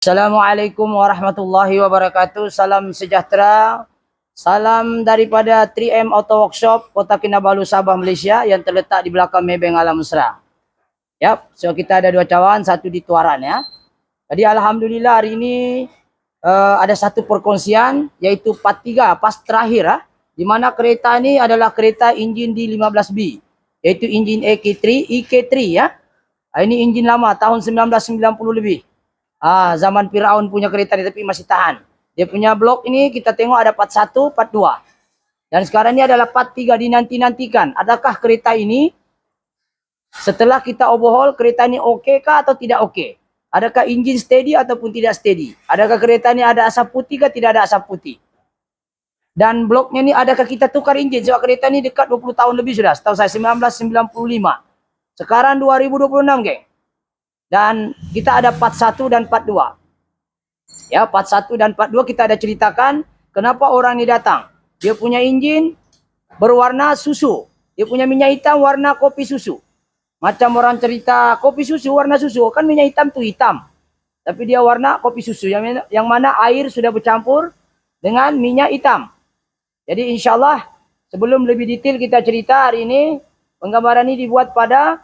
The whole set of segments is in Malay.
Assalamualaikum warahmatullahi wabarakatuh. Salam sejahtera. Salam daripada 3M Auto Workshop Kota Kinabalu, Sabah, Malaysia yang terletak di belakang Maybank Alam Mesra. Yap, so kita ada dua cawan, satu di Tuaran ya. Jadi alhamdulillah hari ini ada satu perkongsian yaitu part 3, pas terakhir di mana kereta ini adalah kereta enjin D15B yaitu enjin EK3 ya. Ini enjin lama tahun 1990 lebih. Zaman Firaun punya kereta ni tapi masih tahan. Dia punya blok ini kita tengok ada part 1, part 2. Dan sekarang ini adalah part 3 dinanti-nantikan. Adakah kereta ini setelah kita overhaul kereta ini okey kah atau tidak okey? Adakah enjin steady ataupun tidak steady? Adakah kereta ini ada asap putih kah tidak ada asap putih? Dan bloknya ni adakah kita tukar enjin? Sebab kereta ni dekat 20 tahun lebih sudah. Setahu saya 1995. Sekarang 2026 geng. Dan kita ada part 1 dan part 2. Ya, part 1 dan part 2 kita ada ceritakan kenapa orang ni datang. Dia punya enjin berwarna susu. Dia punya minyak hitam warna kopi susu. Macam orang cerita kopi susu warna susu, kan minyak hitam tu hitam. Tapi dia warna kopi susu yang mana air sudah bercampur dengan minyak hitam. Jadi insyaAllah sebelum lebih detail kita cerita hari ini, penggambaran ini dibuat pada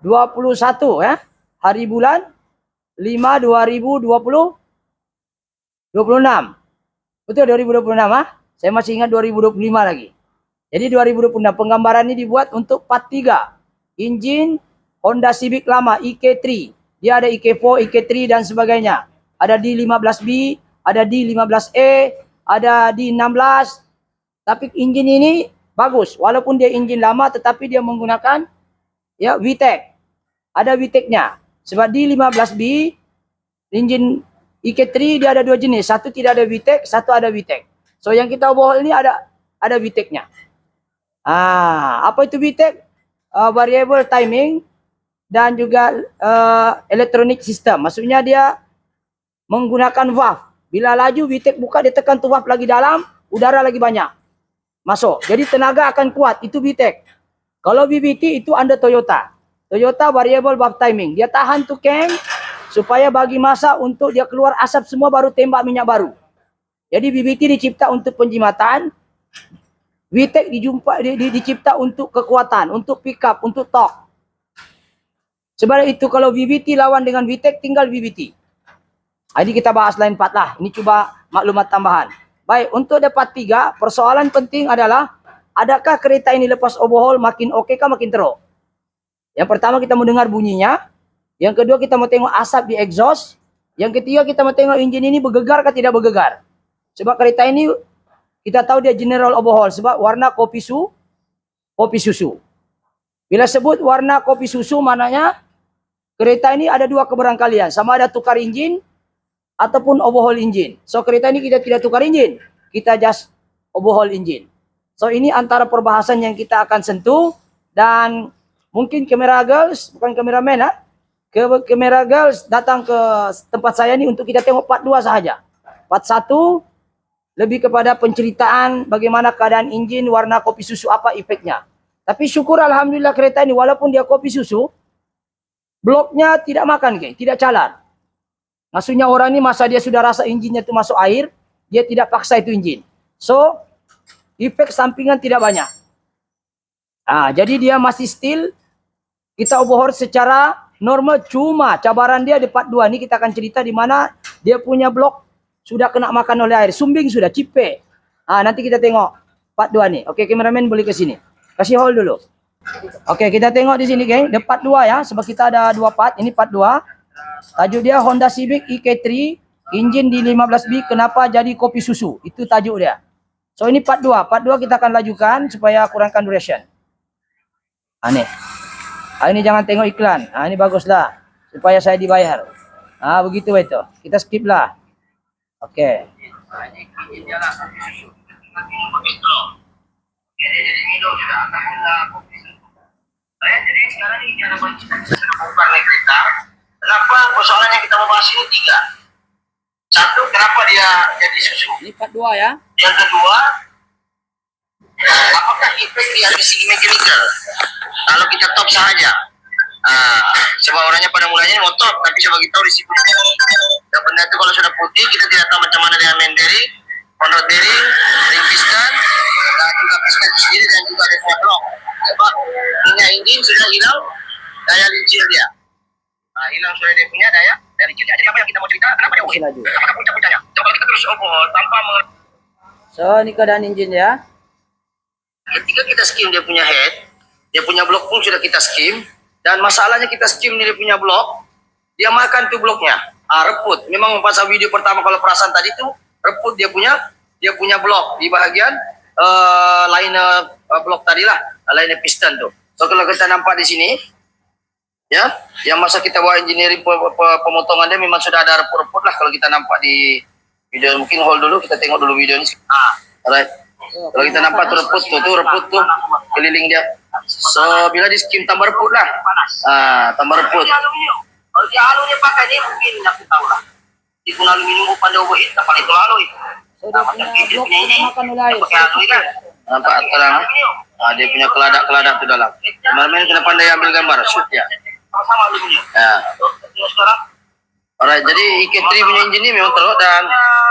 21 ya, hari bulan 5 2026. Betul 2026 Saya masih ingat 2025 lagi. Jadi 2026 penggambaran ini dibuat untuk part 3. Enjin Honda Civic lama EK3. Dia ada EK4, EK3 dan sebagainya. Ada D15B, ada D15E, ada D16. Tapi enjin ini bagus. Walaupun dia enjin lama tetapi dia menggunakan ya VTEC. Ada VTEC-nya. Sebab D15B enjin EK3 dia ada dua jenis. Satu tidak ada VTEC, satu ada VTEC. So yang kita overhaul ini ada VTEC-nya. Apa itu VTEC? Variable timing dan juga electronic system. Maksudnya dia menggunakan valve. Bila laju VTEC buka, dia tekan tu valve lagi dalam, udara lagi banyak masuk. Jadi tenaga akan kuat. Itu VTEC. Kalau VVT itu under Toyota. Toyota variable valve timing. Dia tahan tu cam supaya bagi masa untuk dia keluar asap semua baru tembak minyak baru. Jadi VVT dicipta untuk penjimatan. VTEC dicipta untuk kekuatan, untuk pick up, untuk torque. Sebab itu kalau VVT lawan dengan VTEC tinggal VVT. Ini kita bahas lain part lah. Ini cuba maklumat tambahan. Baik, untuk part 3, persoalan penting adalah adakah kereta ini lepas overhaul makin okey kah makin teruk? Yang pertama kita mau dengar bunyinya. Yang kedua kita mau tengok asap di exhaust. Yang ketiga kita mau tengok enjin ini bergegar kah tidak bergegar. Sebab kereta ini kita tahu dia general overhaul sebab warna kopi susu. Bila sebut warna kopi susu maknanya kereta ini ada dua keberangkalian. Sama ada tukar enjin ataupun overhaul enjin. So kereta ini kita tidak tukar enjin. Kita just overhaul enjin. So ini antara perbahasan yang kita akan sentuh. Dan mungkin kamera girls, bukan kameraman kamera girls datang ke tempat saya ni untuk kita tengok part 2 sahaja. Part 1 lebih kepada penceritaan bagaimana keadaan enjin warna kopi susu, apa efeknya. Tapi syukur alhamdulillah kereta ini walaupun dia kopi susu, bloknya tidak makan tidak calar. Maksudnya orang ni masa dia sudah rasa enjinnya tu masuk air, dia tidak paksa itu enjin. So efek sampingan tidak banyak. Jadi dia masih still kita overhaul secara normal, cuma cabaran dia di part 2 ni kita akan cerita di mana dia punya blok sudah kena makan oleh air, sumbing sudah, cipek. Nanti kita tengok part 2 ni. Okey, kameraman boleh ke sini. Kasih hold dulu. Okey, kita tengok di sini geng, di part 2 ya, sebab kita ada 2 part. Ini part 2. Tajuk dia Honda Civic EK3, enjin di 15B kenapa jadi kopi susu. Itu tajuk dia. So ini part 2. Part 2 kita akan lajukan supaya kurangkan duration. Ni. Ini jangan tengok iklan. Ini baguslah supaya saya dibayar. Begitu itu. Kita skip lah. Okey. Ini dia lah kopi susu. Begitu. Jadi minum sudah alhamdulillah kopi susu. Jadi sekarang ni dia nak kita bongkar naik kereta. Kenapa persoalan yang kita mau bahas ini 3. Satu, kenapa dia jadi susu? Ini part 2 ya. Yang kedua, apakah efek di segi mekanikal kalau kita top sahaja? Sebab orangnya pada mulanya ngotot, tapi saya bagi tahu risiko. Dan benda itu kalau sudah putih, kita tidak tahu macam mana dengan main bearing, conrod bearing, ring piston, dan juga piston sendiri dan juga ada blok. Sebab minyak engine sudah hilang daya lincir dia. Hilang sudah dia punya daya lincir dia. Jadi apa yang kita mau cerita? Kenapa dia overheat? Apakah puncak-puncaknya? Coba kita terus overhaul tanpa So, ini keadaan engine ya. Ketika kita skim dia punya head, dia punya blok pun sudah kita skim. Dan masalahnya kita skim dia punya blok, dia makan tuh bloknya. Reput. Memang pas video pertama kalau perasaan tadi tuh reput dia punya blok di bahagian liner blok tadi lah, liner piston tuh. So kalau kita nampak di sini, ya, yang masa kita buat engineering pemotongan dia memang sudah ada reput-reput lah kalau kita nampak di video. Mungkin hold dulu, kita tengok dulu video ini. Alright. Kalau kita nampak tuh reput tuh keliling dia. So bila di skim tambah reput lah, tambah reput. Kalau dia aluminium pakai ini mungkin aku tahu lah. Di pun aluminium pada overheat, tak paling alloy. So, dia punya blok makan oleh air. Pakai alloy kan? Nampak terang? Dia punya keladak tuh dalam. Kemarin kena pandai ambil gambar, shoot ya. Sama aluminium. Sekarang. Alright, jadi IK3 punya engine ini memang teruk, dan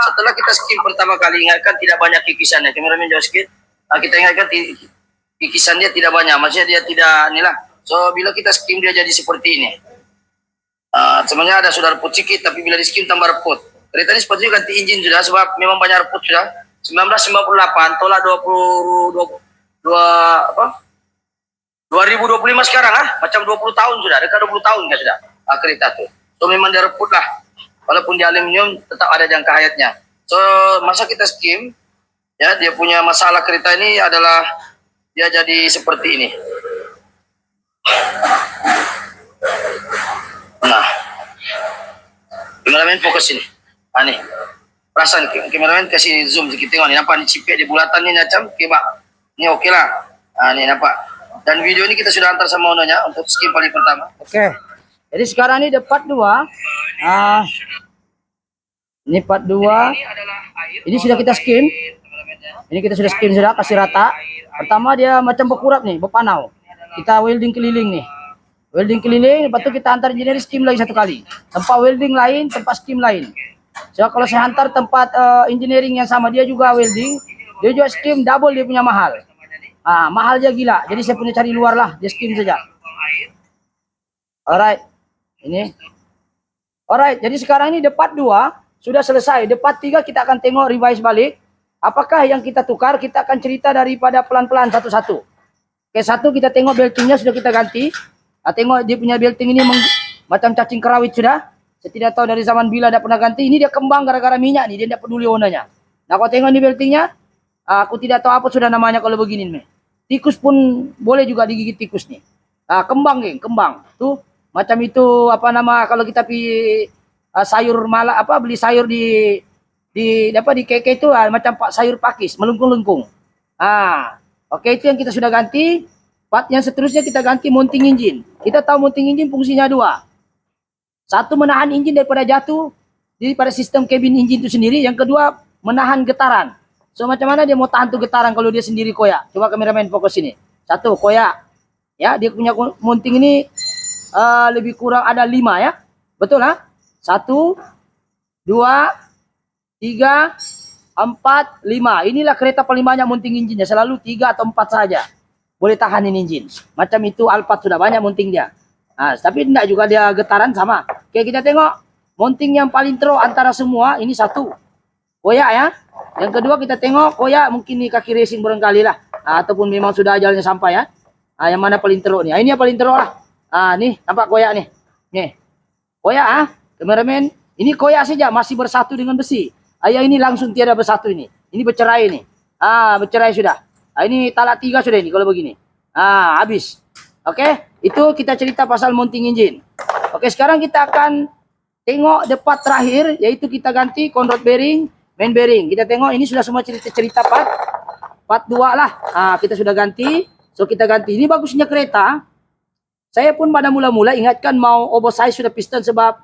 setelah kita skim pertama kali, ingatkan tidak banyak kikisannya. Kameramen jauh sikit. Kita ingatkan kikisan dia tidak banyak, maksudnya dia tidak inilah. So bila kita skim dia jadi seperti ini. Sebenarnya ada sudah reput sedikit, tapi bila di skim tambah reput. Kereta ini sepatutnya ganti engine sudah, sebab memang banyak reput sudah. 1958 tolak 2025 sekarang macam 20 tahun sudah, dekat 20 tahun kan sudah kereta tuh. So memang dia reput lah, walaupun di aluminium tetap ada jangka hayatnya. So masa kita skim, ya, dia punya masalah kereta ini adalah dia jadi seperti ini. Nah, kameramen fokus ini. Nih, perasaan kameramen kasih zoom sedikit, tengok nih, nampak nih cipek di bulatan ni macam, okay pak, ini oke lah. Nih nampak. Dan video ini kita sudah antar sama ownernya untuk skim paling pertama. Oke. Jadi sekarang ini ada part 2. Ini part 2. Ini sudah kita skim. Ini kita sudah skim sudah, kasih rata. Pertama dia macam berkurap nih, berpanau. Kita welding keliling nih. Welding keliling, lepas itu kita antar engineer skim lagi satu kali. Tempat welding lain, tempat skim lain. So kalau saya antar tempat engineering yang sama, dia juga welding, dia juga skim double, dia punya mahal. Mahal dia gila. Jadi saya punya cari luar lah, dia skim saja. Alright. Ini. Alright, jadi sekarang ini part 2 sudah selesai. Part 3 kita akan tengok revise balik. Apakah yang kita tukar, kita akan cerita daripada pelan-pelan satu-satu. Oke, satu kita tengok beltingnya sudah kita ganti. Tengok dia punya belting ini macam cacing kerawit sudah. Saya tidak tahu dari zaman bila ada pernah ganti. Ini dia kembang gara-gara minyak nih, dia tidak peduli ownernya. Nah, kalau tengok ini beltingnya, aku tidak tahu apa sudah namanya kalau begini nih. Tikus pun boleh juga digigit tikus nih. Kembang, geng, kembang. Tuh, macam itu apa nama kalau kita sayur malah beli sayur di KK itu macam sayur pakis, melengkung-lengkung. Oke, itu yang kita sudah ganti. Part yang seterusnya kita ganti mounting engine. Kita tahu mounting engine fungsinya 2. Satu, menahan engine daripada jatuh daripada sistem cabin engine itu sendiri. Yang kedua, menahan getaran. So macam mana dia mau tahan tuh getaran kalau dia sendiri koyak? Coba kameramen fokus ini. Satu, koyak. Ya, dia punya mounting ini lebih kurang ada 5 ya. Betul 1, 2, 3, 4, 5. Inilah kereta paling banyak mounting engine-nya. Selalu 3 atau 4 saja boleh tahan ini engine. Macam itu Alphard sudah banyak mounting dia. Tapi tidak juga dia getaran sama. Oke, kita tengok mounting yang paling teruk antara semua. Ini 1, koyak ya. Yang kedua kita tengok koyak, mungkin nih kaki racing barangkali lah. Ataupun memang sudah ajalnya sampai ya. Yang mana paling teruk nih? Ini yang paling teruk lah. Nih nampak koyak nih. Nih koyak kameramen. Ini koyak saja masih bersatu dengan besi. Yang ini langsung tiada bersatu ini. Ini bercerai nih. Bercerai sudah. Ini talak 3 sudah ini kalau begini. Habis. Oke, itu kita cerita pasal mounting engine. Oke, sekarang kita akan tengok part terakhir, yaitu kita ganti conrod bearing, main bearing. Kita tengok ini sudah semua cerita part 2 lah. Kita sudah ganti. So kita ganti. Ini bagusnya kereta. Saya pun pada mula-mula ingatkan mau oversize sudah piston, sebab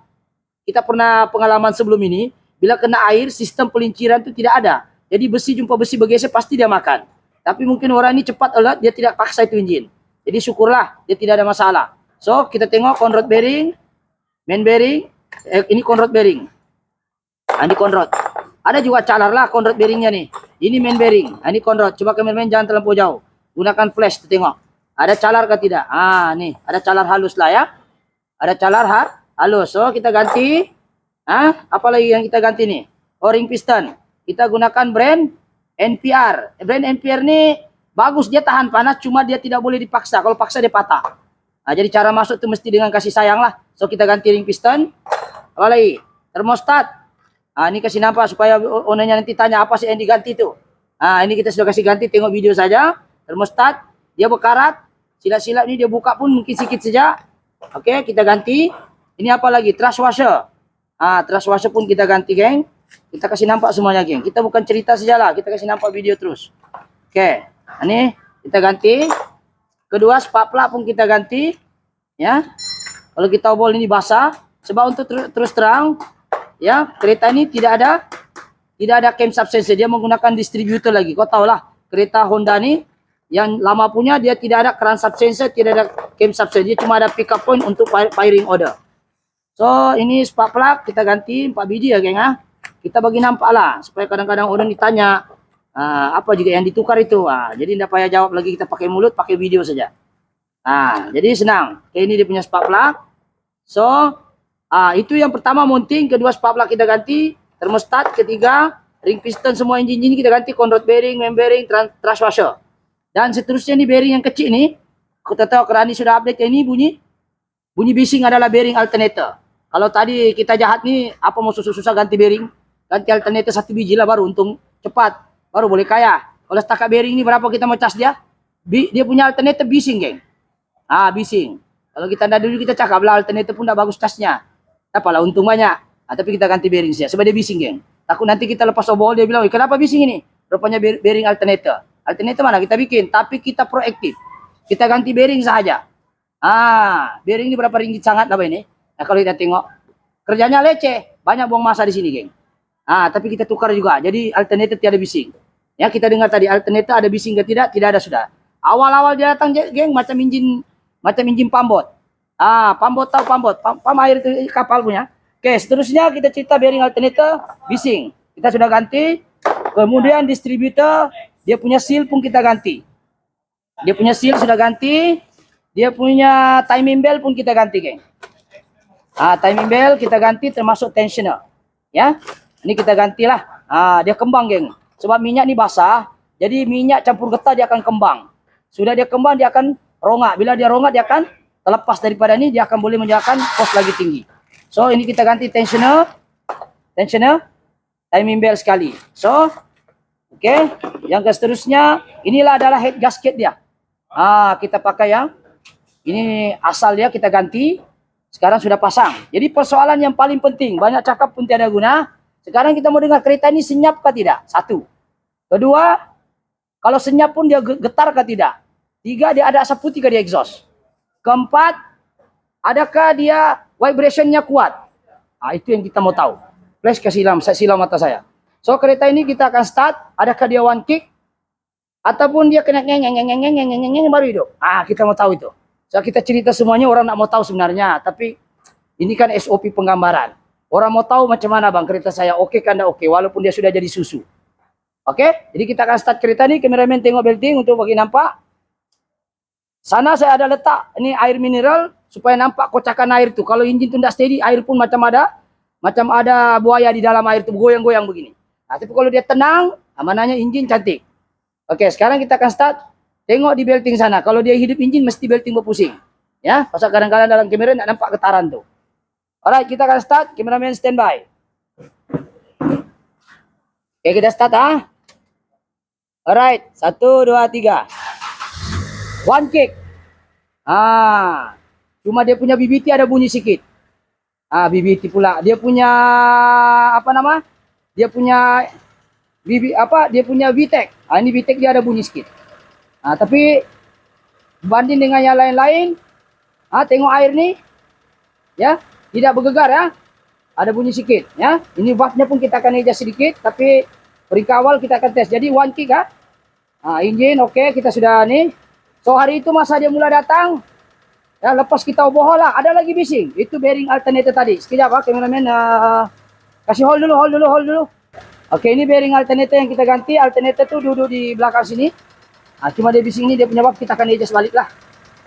kita pernah pengalaman sebelum ini. Bila kena air, sistem pelinciran itu tidak ada. Jadi besi jumpa besi bergeser pasti dia makan. Tapi mungkin orang ini cepat alert, dia tidak paksa itu engine. Jadi syukurlah dia tidak ada masalah. So, kita tengok conrod bearing, main bearing, ini conrod bearing. Ini conrod. Ada juga calar lah conrod bearingnya nih. Ini main bearing. Ini conrod. Coba kameramen jangan terlampau jauh. Gunakan flash, tengok. Ada calar ke tidak? Nih, ada calar halus lah ya. Ada calar halus. So, kita ganti. Apa lagi yang kita ganti nih? O-ring piston. Kita gunakan brand NPR. Brand NPR nih bagus, dia tahan panas, cuma dia tidak boleh dipaksa. Kalau paksa dia patah. Jadi cara masuk itu mesti dengan kasih sayang lah. So, kita ganti ring piston. Apa lagi? Termostat. Ini kasih nampak supaya ownernya nanti tanya apa sih yang diganti itu. Ini kita sudah kasih ganti, tengok video saja. Termostat, dia berkarat. Silat-silat ini dia buka pun mungkin sedikit saja. Oke, kita ganti. Ini apa lagi? Thrust washer. Thrust washer pun kita ganti, geng. Kita kasih nampak semuanya, geng. Kita bukan cerita saja lah, kita kasih nampak video terus. Oke, ini kita ganti. Kedua, spark plug pun kita ganti. Ya. Kalau kita obol ini basah, sebab untuk terus terang, ya, kereta ini tidak ada camshaft sensor, dia menggunakan distributor lagi. Kau tahulah, kereta Honda ini yang lama punya dia tidak ada crankshaft sensor, tidak ada camshaft sensor, dia cuma ada pickup point untuk firing order. So, ini spark plug kita ganti 4 biji ya, geng. Kita bagi nampak lah, supaya kadang-kadang orang ditanya apa juga yang ditukar itu. Jadi tidak payah jawab lagi kita pakai mulut, pakai video saja. Jadi senang. Ini dia punya spark plug. So, itu yang pertama mounting, kedua spark plug kita ganti, termostat, ketiga ring piston semua engine kita ganti, conrod bearing, main bearing, thrust washer. Dan seterusnya ini bearing yang kecil nih. Kita tahu kerana sudah update ini bunyi bising adalah bearing alternator. Kalau tadi kita jahat nih, apa mau susah-susah ganti bearing? Ganti alternator 1 biji lah baru untung cepat, baru boleh kaya. Kalau setakat bearing ini berapa kita mau cas dia? Dia punya alternator bising, geng. Bising. Kalau kita dulu kita cakap lah alternator pun dah bagus casnya. Apalah untung banyak. Tapi kita ganti bearing saja sebab dia bising, geng. Takut nanti kita lepas obol dia bilang, kenapa bising ini? Rupanya bearing alternator. Alternator mana kita bikin, tapi kita proaktif. Kita ganti bearing saja. Bearing ini berapa ringgit sangat apa ini? Kalau kita tengok kerjanya leceh, banyak buang masa di sini, geng. Tapi kita tukar juga. Jadi alternator tiada bising. Ya, kita dengar tadi alternator ada bising ke tidak? Tidak ada sudah. Awal-awal dia datang, geng, macam injin pambot. Pambot tahu pambot, pam air itu kapal punya. Oke, seterusnya kita cerita bearing alternator bising. Kita sudah ganti. Kemudian distributor, dia punya seal pun kita ganti. Dia punya seal sudah ganti. Dia punya timing bell pun kita ganti, geng. Timing bell kita ganti termasuk tensioner. Ya. Ini kita gantilah. Dia kembang, geng. Sebab minyak ni basah, jadi minyak campur getah dia akan kembang. Sudah dia kembang dia akan rongak. Bila dia rongak dia akan terlepas daripada ini, dia akan boleh menjalankan pos lagi tinggi. So, ini kita ganti tensioner, timing bell sekali. So, oke, yang seterusnya inilah adalah head gasket dia. Kita pakai yang ini asal dia kita ganti. Sekarang sudah pasang. Jadi persoalan yang paling penting, banyak cakap pun tiada guna. Sekarang kita mau dengar kereta ini senyap ke tidak? 1. Kedua, kalau senyap pun dia getar ke tidak? 3, dia ada asap putih ke dia exhaust? Keempat, adakah dia vibrationnya kuat? Itu yang kita mau tahu. Flash ke silam mata saya. So, kereta ini kita akan start, adakah dia one kick? Ataupun dia kena ngeng baru hidup. Kita mau tahu itu. So, kita cerita semuanya, orang nak mau tahu sebenarnya. Tapi ini kan SOP penggambaran. Orang mau tahu macam mana, bang, kereta saya oke kan tidak oke, walaupun dia sudah jadi susu. Oke, jadi kita akan start kereta ini. Kameramen tengok belting untuk bagi nampak. Sana saya ada letak ini air mineral supaya nampak kocakan air itu. Kalau engine itu tidak steady, air pun macam ada buaya di dalam air itu, goyang-goyang begini. Tapi kalau dia tenang, amanahnya engine cantik. Oke, sekarang kita akan start. Tengok di belting sana. Kalau dia hidup engine, mesti belting berpusing. Ya, pasal kadang-kadang dalam kamera tidak nampak getaran tuh. Alright, kita akan start. Kameramen standby. Oke, kita start Alright, 1, 2, 3. One kick. Cuma dia punya BBT ada bunyi sedikit. BBT pula. Dia punya apa nama? Dia punya dia punya VTEC. Ini VTEC dia ada bunyi sedikit. Tapi banding dengan yang lain-lain, tengok air ni, ya, tidak bergegar ya. Ada bunyi sedikit ya. Ini valve-nya pun kita akan adjust sedikit, tapi peringkat awal kita akan tes. Jadi one kick engine oke, kita sudah ni. So hari itu masa dia mula datang, Ya, lepas kita overhaul lah, ada lagi bising. Itu bearing alternator tadi. Sekejap kameramen, kasih hold dulu. Oke, ini bearing alternator yang kita ganti. Alternator tuh duduk di belakang sini. Cuma dia bising ini, dia punya bab, kita akan adjust balik lah.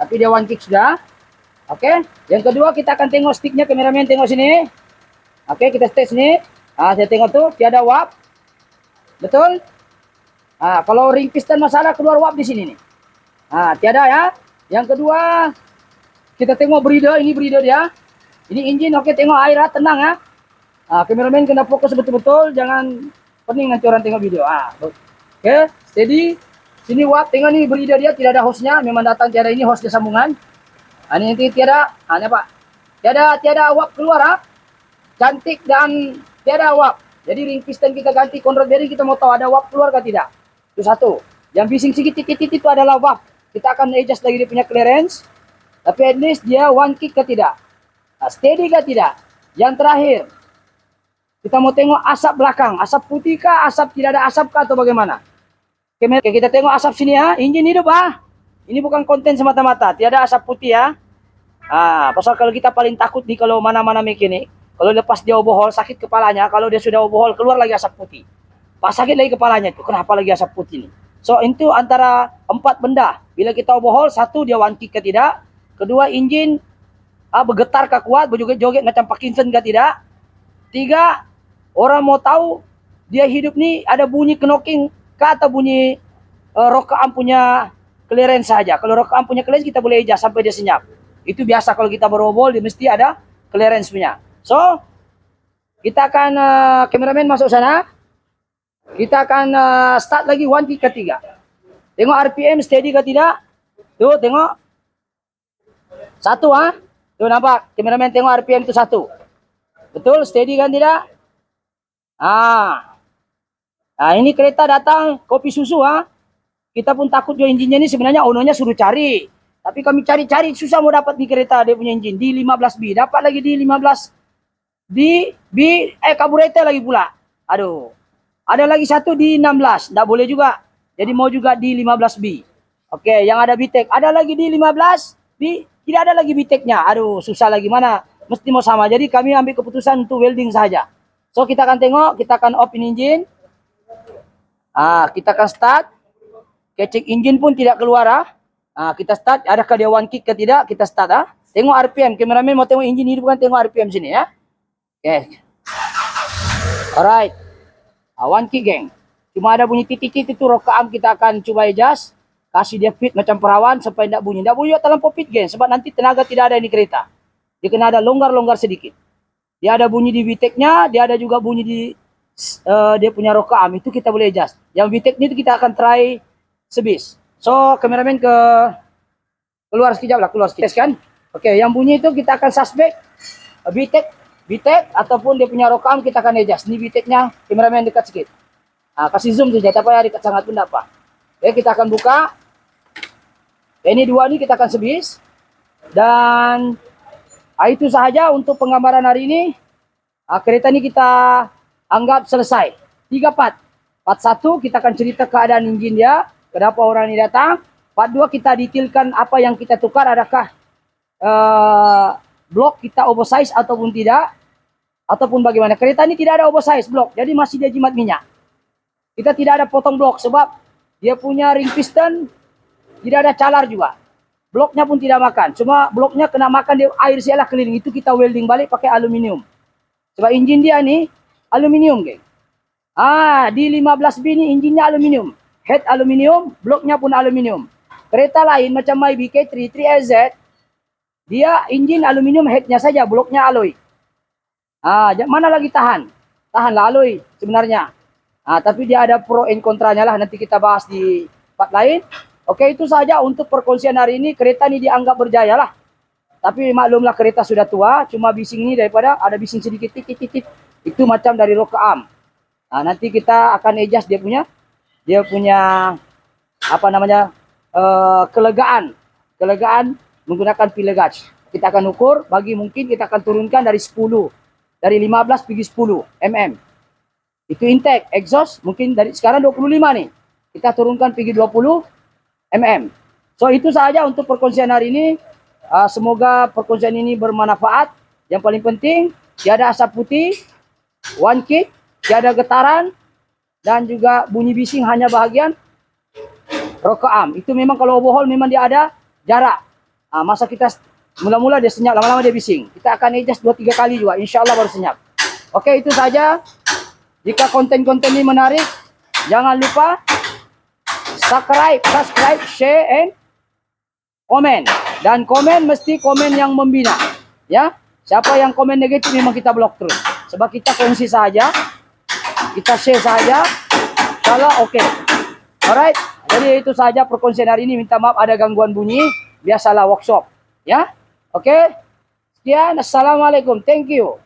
Tapi dia one kick sudah. Oke, yang kedua kita akan tengok sticknya, kameramen tengok sini. Oke, kita tes sini. Saya tengok tuh, tiada wap. Betul? Kalau ring piston masalah, keluar wap di sini nih. Tiada ya. Yang kedua, kita tengok breeder, ini breeder dia. Ini engine, oke, tengok air, tenang ya. Kameramen kena fokus betul-betul, jangan pening nanti orang tengok video. Oke, steady. Sini wap, tengok nih breeder dia, tidak ada hostnya, memang datang tiada ini hostnya sambungan. Ini nanti tiada, ini pak. Tiada wap keluar cantik dan tiada wap. Jadi ring piston kita ganti, control bearing kita mau tahu ada wap keluar atau tidak. Itu satu. Yang bising sedikit itu adalah wap. Kita akan adjust lagi dia punya clearance. Tapi at least dia one kick ke tidak. Steady ke tidak. Yang terakhir, kita mau tengok asap belakang. Asap putih kah? Asap tidak ada asap kah? Atau bagaimana? Oke, kita tengok asap sini ya. Engine hidup Ini bukan konten semata-mata. Tiada asap putih ya. Pasal kalau kita paling takut nih kalau mana-mana mekanik. Kalau lepas dia overhaul sakit kepalanya. Kalau dia sudah overhaul keluar lagi asap putih. Pas sakit lagi kepalanya itu. Kenapa lagi asap putih nih? So itu antara 4 benda. Bila kita overhaul, satu dia one kick ke tidak. Kedua engine bergetar ke kuat, berjoget-joget macam Parkinson ke tidak. 3, orang mau tahu dia hidup nih ada bunyi knocking ke atau bunyi rokaan punya clearance saja. Kalau rokaan punya clearance kita boleh adjust sampai dia senyap. Itu biasa kalau kita berobol dia mesti ada clearance punya. So kita akan kameramen masuk sana. Kita akan start lagi one kick ketiga. Tengok RPM steady ke tidak. Tuh tengok. 1 Tuh nampak kameramen tengok RPM itu 1. Betul steady kan tidak? Ini kereta datang kopi susu Kita pun takut jo engine ini sebenarnya ownernya suruh cari. Tapi kami cari-cari susah mau dapat di kereta dia punya engine di 15B. Dapat lagi di 15 carburetor lagi pula. Aduh. Ada lagi satu di 16. Enggak boleh juga. Jadi mau juga di 15B. Oke, yang ada BTEC. Ada lagi di 15B. Tidak ada lagi BTEC-nya. Aduh, susah lagi mana. Mesti mau sama. Jadi kami ambil keputusan untuk welding saja. So kita akan tengok, kita akan off engine. Kita akan start. Cek engine pun tidak keluar kita start. Adakah dia one kick ke tidak? Kita start Tengok RPM. Kameramen mau tengok engine hidup kan, tengok RPM sini ya. Oke. Alright. One kick geng. Cuma ada bunyi titik-titik itu rokaan kita akan coba adjust. Kasih dia fit macam perawan supaya tidak bunyi. Tidak bunyi terlampau fit geng. Sebab nanti tenaga tidak ada ini kereta. Dia kena ada longgar-longgar sedikit. Dia ada bunyi di VTEC-nya. Dia ada juga bunyi di dia punya rokaan. Itu kita boleh adjust. Yang VTEC-nya itu kita akan try sebis. So kameramen keluar sekejap lah. Keluar sekejap kan. Oke, yang bunyi itu kita akan suspect VTEC ataupun dia punya rokaan kita akan adjust. Ini VTEC-nya, kameramen dekat sedikit. Kasih zoom saja, tak payah dekat sangat pun tak apa. Oke, kita akan buka. Ini 2 ini kita akan sebis. Dan itu sahaja untuk penggambaran hari ini. Kereta ini kita anggap selesai. 3 part. Part 1 kita akan cerita keadaan engine dia. Kenapa orang ini datang. Part 2 kita detailkan apa yang kita tukar. Adakah blok kita oversize ataupun tidak. Ataupun bagaimana. Kereta ini tidak ada oversize blok. Jadi masih dia jimat minyak. Kita tidak ada potong blok. Sebab dia punya ring piston. Tidak ada calar juga. Bloknya pun tidak makan. Cuma bloknya kena makan dia air sialah keliling. Itu kita welding balik pakai aluminium. Sebab engine dia ni aluminium geng. Di 15B ni engine-nya aluminium. Head aluminium, bloknya pun aluminium. Kereta lain macam Myvi K3, 3LZ, dia engine aluminium, headnya saja, bloknya alloy. Mana lagi tahan? Tahanlah alloy sebenarnya. Tapi dia ada pro and kontranya lah. Nanti kita bahas di part lain. Oke, itu saja untuk perkongsian hari ini. Kereta ini dianggap berjaya lah. Tapi maklumlah kereta sudah tua. Cuma bising ini daripada ada bising sedikit titik-titik. Itu macam dari rocker arm. Nanti kita akan adjust dia punya apa namanya kelegaan menggunakan pillar gauge. Kita akan ukur. Bagi mungkin kita akan turunkan dari 10. Dari 15 pergi 10 mm. Itu intake, exhaust mungkin dari sekarang 25 nih. Kita turunkan pergi 20 mm. So itu saja untuk perkongsian hari ini. Semoga perkongsian ini bermanfaat. Yang paling penting, tiada asap putih, one kick, tiada getaran, dan juga bunyi bising hanya bahagian rokok am. Itu memang kalau overhaul memang dia ada jarak. Masa kita mula-mula dia senyap, lama-lama dia bising. Kita akan adjust 2-3 kali juga, insya Allah baru senyap. Oke, itu saja. Jika konten-konten ini menarik, jangan lupa subscribe, share, and komen. Dan komen mesti komen yang membina. Ya, siapa yang komen negatif memang kita blok terus. Sebab kita kongsi saja, kita share saja. Kalau oke. Alright, jadi itu saja perkongsian hari ini. Minta maaf ada gangguan bunyi. Biasalah workshop. Ya, oke. Sekian, assalamualaikum. Thank you.